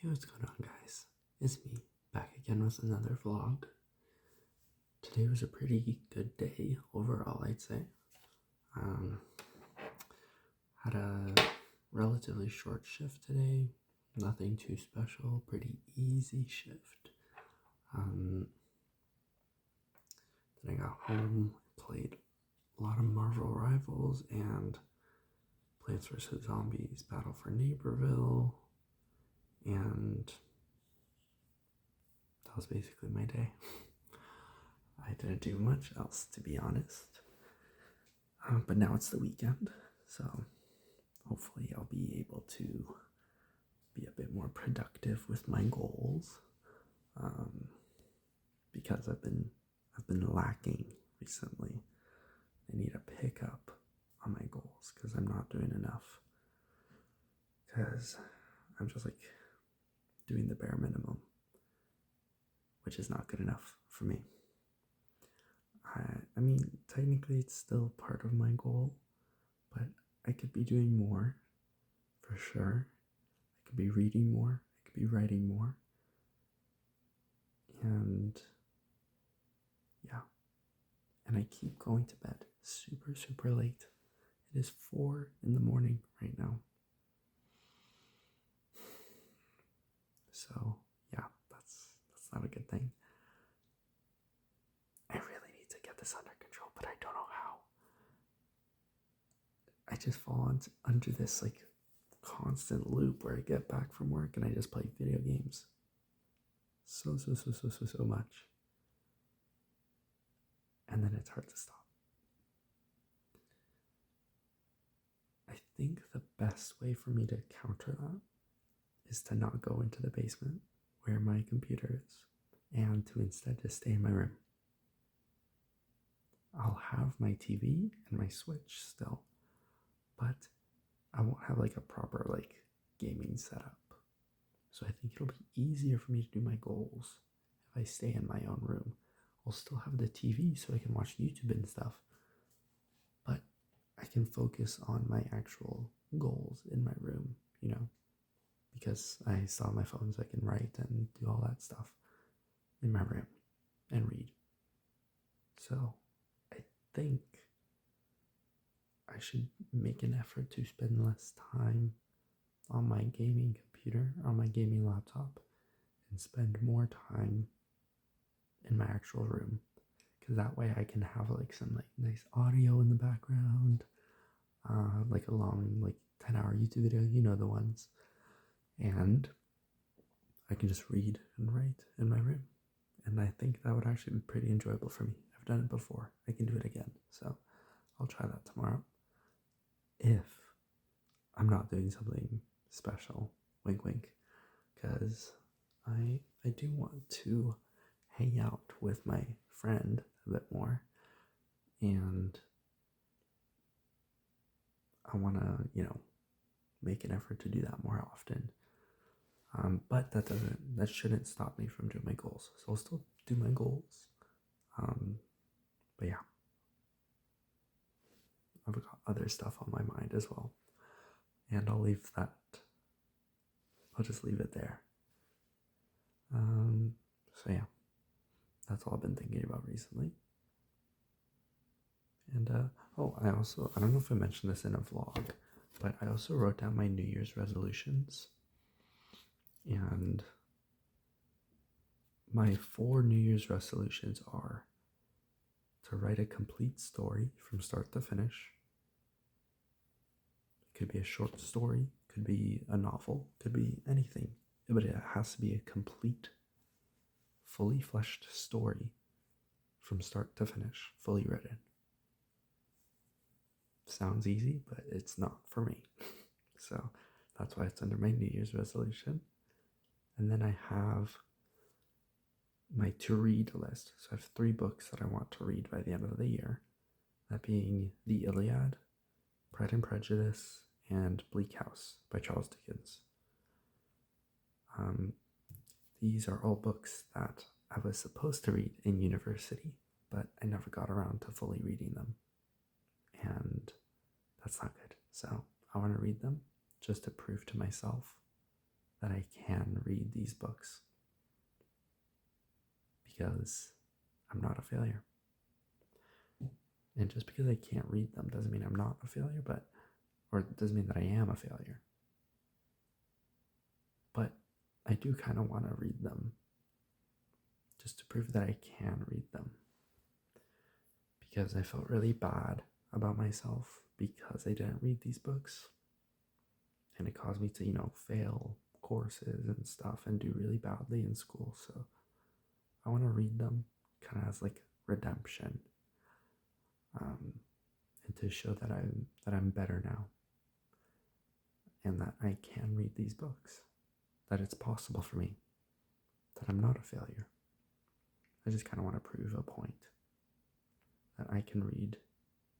Hey, what's going on, guys? It's me, back again with another vlog. Today was a pretty good day overall, I'd say. Um, had a relatively short shift today, nothing too special, pretty easy shift. Then I got home, played a lot of Marvel Rivals and Plants vs. Zombies Battle for Neighborville, and that was basically my day. I didn't do much else, to be honest. But now it's the weekend, so hopefully I'll be able to be a bit more productive with my goals, because I've been lacking recently. I need to pick up on my goals because I'm not doing enough. Because I'm just like doing the bare minimum, which is not good enough for me. I mean, technically it's still part of my goal, but I could be doing more, for sure. I could be reading more, I could be writing more, and yeah. And I keep going to bed super late. It is 4 in the morning right now. So yeah, that's not a good thing. I really need to get this under control, but I don't know how. I just fall under this like constant loop where I get back from work and I just play video games so much, and then it's hard to stop. I think the best way for me to counter that is to not go into the basement where my computer is and to instead just stay in my room. I'll have my TV and my Switch still, but I won't have like a proper like gaming setup. So I think it'll be easier for me to do my goals if I stay in my own room. I'll still have the TV so I can watch YouTube and stuff, but I can focus on my actual goals in my room, because I still have my phone so I can write and do all that stuff in my room and read. So I think I should make an effort to spend less time on my gaming computer, on my gaming laptop, and spend more time in my actual room. Because that way I can have like some like nice audio in the background, like a long like 10-hour YouTube video, the ones. And I can just read and write in my room. And I think that would actually be pretty enjoyable for me. I've done it before. I can do it again. So I'll try that tomorrow. If I'm not doing something special, wink wink, because I do want to hang out with my friend a bit more, and I want to, make an effort to do that more often. But that shouldn't stop me from doing my goals. So I'll still do my goals. But yeah, I've got other stuff on my mind as well. And I'll just leave it there. So yeah, that's all I've been thinking about recently. And I don't know if I mentioned this in a vlog, but I also wrote down my New Year's resolutions. And my 4 New Year's resolutions are to write a complete story from start to finish. It could be a short story, could be a novel, could be anything, but it has to be a complete, fully fleshed story from start to finish, fully written. Sounds easy, but it's not for me. So that's why it's under my New Year's resolution. And then I have my to read list. So I have 3 books that I want to read by the end of the year. That being The Iliad, Pride and Prejudice, and Bleak House by Charles Dickens. These are all books that I was supposed to read in university, but I never got around to fully reading them. And that's not good. So I want to read them just to prove to myself that I can read these books because I'm not a failure. And just because I can't read them doesn't mean I'm not a failure, or it doesn't mean that I am a failure. But I do kind of want to read them just to prove that I can read them. Because I felt really bad about myself because I didn't read these books. And it caused me to, fail courses and stuff and do really badly in school. So I want to read them kind of as like redemption. And to show that I'm better now. And that I can read these books. That it's possible for me. That I'm not a failure. I just kind of want to prove a point. That I can read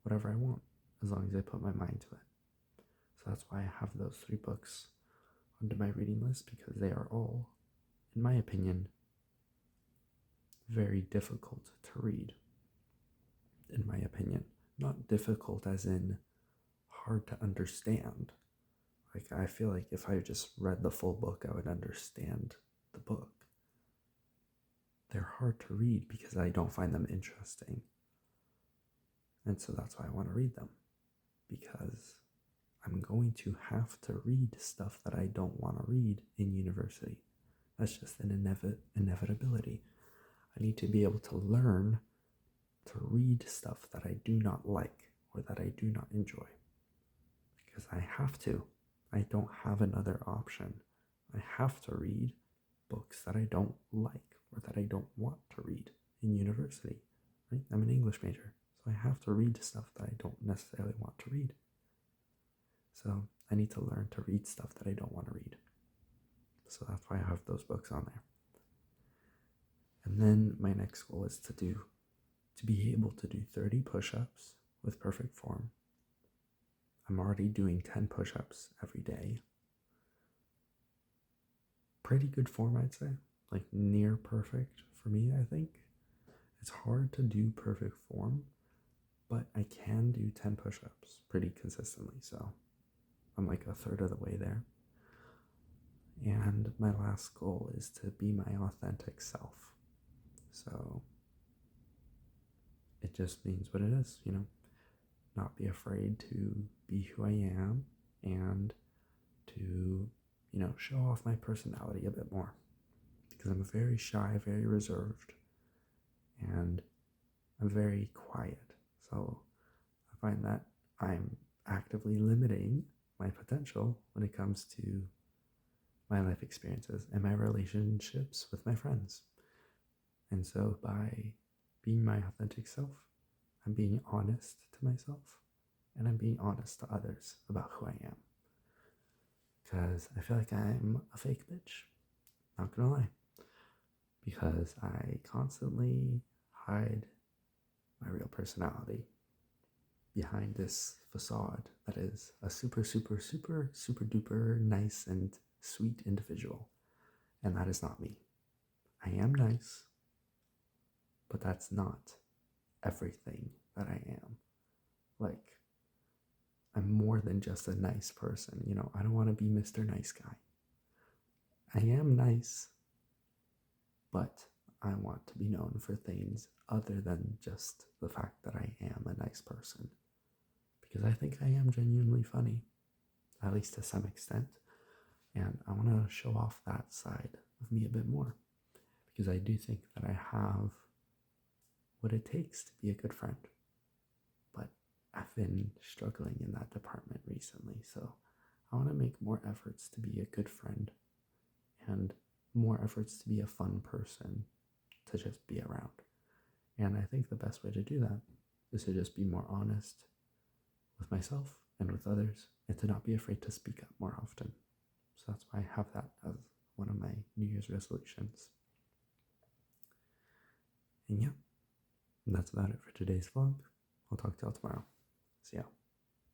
whatever I want as long as I put my mind to it. So that's why I have those 3 books onto my reading list, because they are all, in my opinion, very difficult to read. In my opinion. Not difficult as in hard to understand. Like, I feel like if I just read the full book, I would understand the book. They're hard to read because I don't find them interesting. And so that's why I want to read them. Because I'm going to have to read stuff that I don't want to read in university. That's just an inevitability. I need to be able to learn to read stuff that I do not like or that I do not enjoy. Because I have to. I don't have another option. I have to read books that I don't like or that I don't want to read in university. Right? I'm an English major, so I have to read stuff that I don't necessarily want to read. So I need to learn to read stuff that I don't want to read. So that's why I have those books on there. And then my next goal is to be able to do 30 push-ups with perfect form. I'm already doing 10 push-ups every day. Pretty good form, I'd say. Like near perfect for me, I think. It's hard to do perfect form, but I can do 10 push-ups pretty consistently, so I'm like a third of the way there. And my last goal is to be my authentic self. So it just means what it is, not be afraid to be who I am and to, show off my personality a bit more. Because I'm very shy, very reserved, and I'm very quiet. So I find that I'm actively limiting my potential when it comes to my life experiences and my relationships with my friends. And so by being my authentic self, I'm being honest to myself, and I'm being honest to others about who I am. Because I feel like I'm a fake bitch, not gonna lie. Because I constantly hide my real personality behind this facade that is a super, super, super, super duper nice and sweet individual. And that is not me. I am nice, but that's not everything that I am. Like, I'm more than just a nice person. I don't want to be Mr. Nice Guy. I am nice, but I want to be known for things other than just the fact that I am a nice person. Because I think I am genuinely funny, at least to some extent. And I want to show off that side of me a bit more. Because I do think that I have what it takes to be a good friend. But I've been struggling in that department recently, so I want to make more efforts to be a good friend and more efforts to be a fun person to just be around. And I think the best way to do that is to just be more honest with myself and with others, and to not be afraid to speak up more often. So that's why I have that as one of my New Year's resolutions. And yeah, that's about it for today's vlog. I'll talk to y'all tomorrow. See ya.